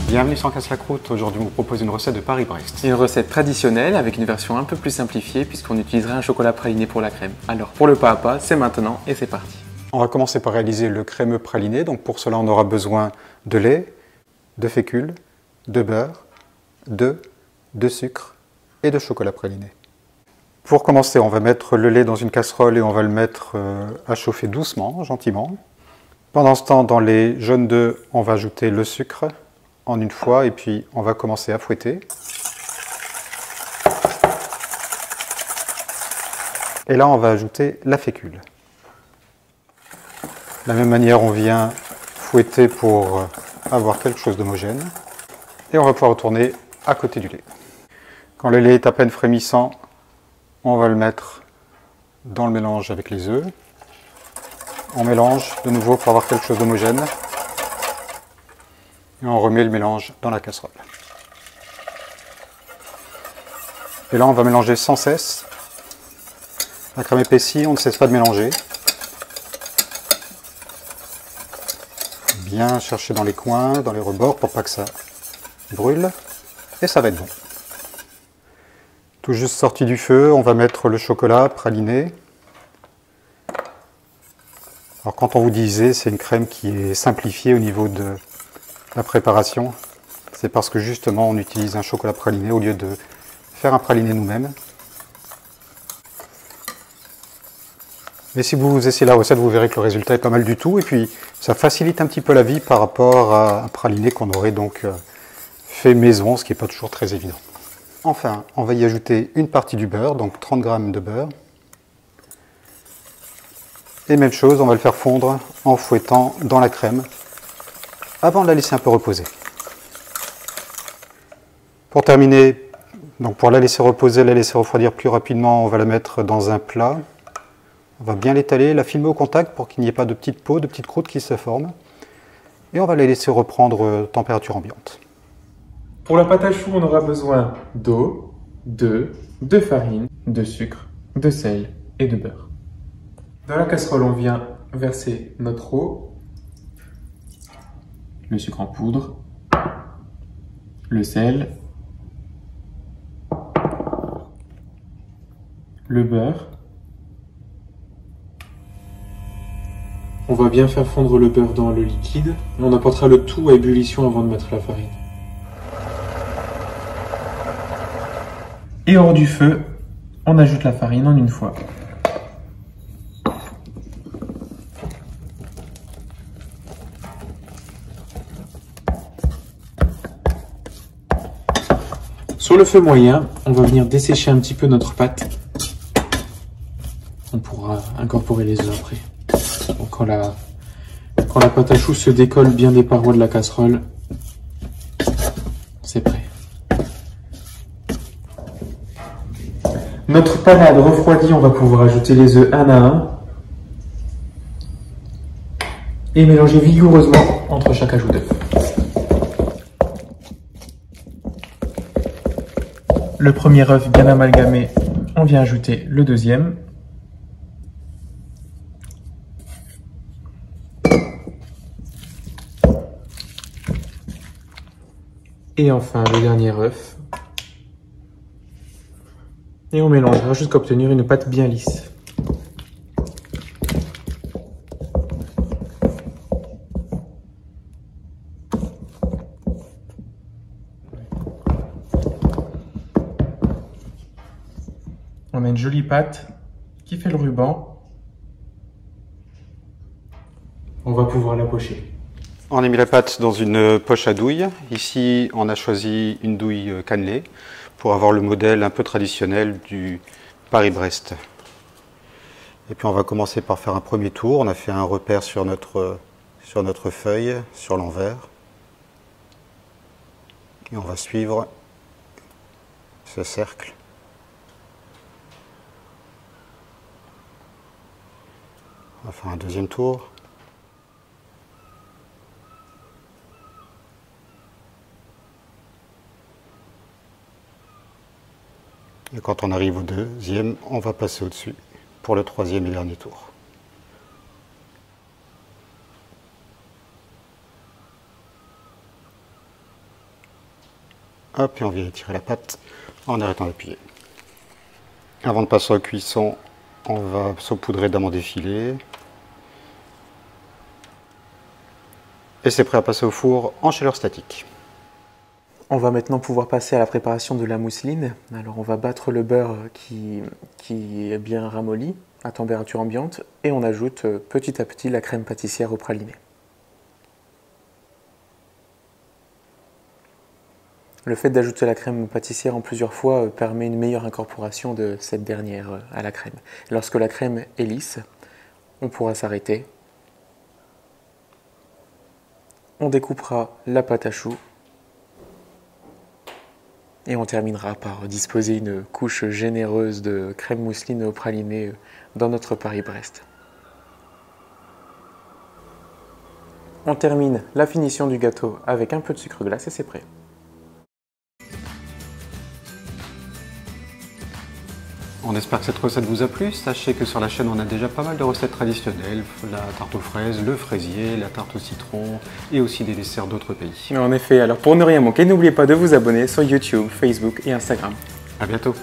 Bienvenue sur Casse-la-Croûte. Aujourd'hui, on vous propose une recette de Paris-Brest. Une recette traditionnelle avec une version un peu plus simplifiée puisqu'on utiliserait un chocolat praliné pour la crème. Alors pour le pas à pas, c'est maintenant et c'est parti. On va commencer par réaliser le crémeux praliné. Donc pour cela, on aura besoin de lait, de fécule, de beurre, d'œufs, de sucre et de chocolat praliné. Pour commencer, on va mettre le lait dans une casserole et on va le mettre à chauffer doucement, gentiment. Pendant ce temps, dans les jaunes d'œufs, on va ajouter le sucre en une fois et puis on va commencer à fouetter. Et là, on va ajouter la fécule. De la même manière, on vient fouetter pour avoir quelque chose d'homogène. Et on va pouvoir retourner à côté du lait. Quand le lait est à peine frémissant, on va le mettre dans le mélange avec les œufs. On mélange de nouveau pour avoir quelque chose d'homogène. Et on remet le mélange dans la casserole. Et là, on va mélanger sans cesse. La crème épaissie, on ne cesse pas de mélanger. Bien chercher dans les coins, dans les rebords pour pas que ça brûle. Et ça va être bon. Tout juste sorti du feu, on va mettre le chocolat praliné. Alors quand on vous disait, c'est une crème qui est simplifiée au niveau de la préparation. C'est parce que justement on utilise un chocolat praliné au lieu de faire un praliné nous-mêmes. Mais si vous essayez la recette, vous verrez que le résultat est pas mal du tout. Et puis ça facilite un petit peu la vie par rapport à un praliné qu'on aurait donc fait maison, ce qui n'est pas toujours très évident. Enfin, on va y ajouter une partie du beurre, donc 30 g de beurre. Et même chose, on va le faire fondre en fouettant dans la crème avant de la laisser un peu reposer. Pour terminer, donc pour la laisser reposer, la laisser refroidir plus rapidement, on va la mettre dans un plat. On va bien l'étaler, la filmer au contact pour qu'il n'y ait pas de petites peaux, de petites croûtes qui se forment. Et on va la laisser reprendre température ambiante. Pour la pâte à choux, on aura besoin d'eau, d'œufs, de farine, de sucre, de sel et de beurre. Dans la casserole, on vient verser notre eau, le sucre en poudre, le sel, le beurre. On va bien faire fondre le beurre dans le liquide et on apportera le tout à ébullition avant de mettre la farine. Et hors du feu, on ajoute la farine en une fois. Sur le feu moyen, on va venir dessécher un petit peu notre pâte. On pourra incorporer les œufs après. Donc quand la pâte à choux se décolle bien des parois de la casserole, c'est prêt. Notre panade refroidie, on va pouvoir ajouter les œufs un à un et mélanger vigoureusement entre chaque ajout d'œuf. Le premier œuf bien amalgamé, on vient ajouter le deuxième. Et enfin le dernier œuf. Et on mélangera jusqu'à obtenir une pâte bien lisse. On a une jolie pâte qui fait le ruban. On va pouvoir la pocher. On a mis la pâte dans une poche à douille. Ici, on a choisi une douille cannelée pour avoir le modèle un peu traditionnel du Paris-Brest. Et puis on va commencer par faire un premier tour. On a fait un repère sur notre feuille, sur l'envers. Et on va suivre ce cercle. On va faire un deuxième tour. Et quand on arrive au deuxième, on va passer au-dessus pour le troisième et dernier tour. Hop, et on vient étirer la pâte en arrêtant d'appuyer. Avant de passer aux cuissons, on va saupoudrer d'amandes effilées. Et c'est prêt à passer au four en chaleur statique. On va maintenant pouvoir passer à la préparation de la mousseline. Alors on va battre le beurre qui est bien ramolli à température ambiante et on ajoute petit à petit la crème pâtissière au praliné. Le fait d'ajouter la crème pâtissière en plusieurs fois permet une meilleure incorporation de cette dernière à la crème. Lorsque la crème est lisse, on pourra s'arrêter. On découpera la pâte à choux et on terminera par disposer une couche généreuse de crème mousseline au praliné dans notre Paris-Brest. On termine la finition du gâteau avec un peu de sucre glace et c'est prêt. On espère que cette recette vous a plu. Sachez que sur la chaîne, on a déjà pas mal de recettes traditionnelles. La tarte aux fraises, le fraisier, la tarte au citron et aussi des desserts d'autres pays. En effet, alors pour ne rien manquer, n'oubliez pas de vous abonner sur YouTube, Facebook et Instagram. À bientôt.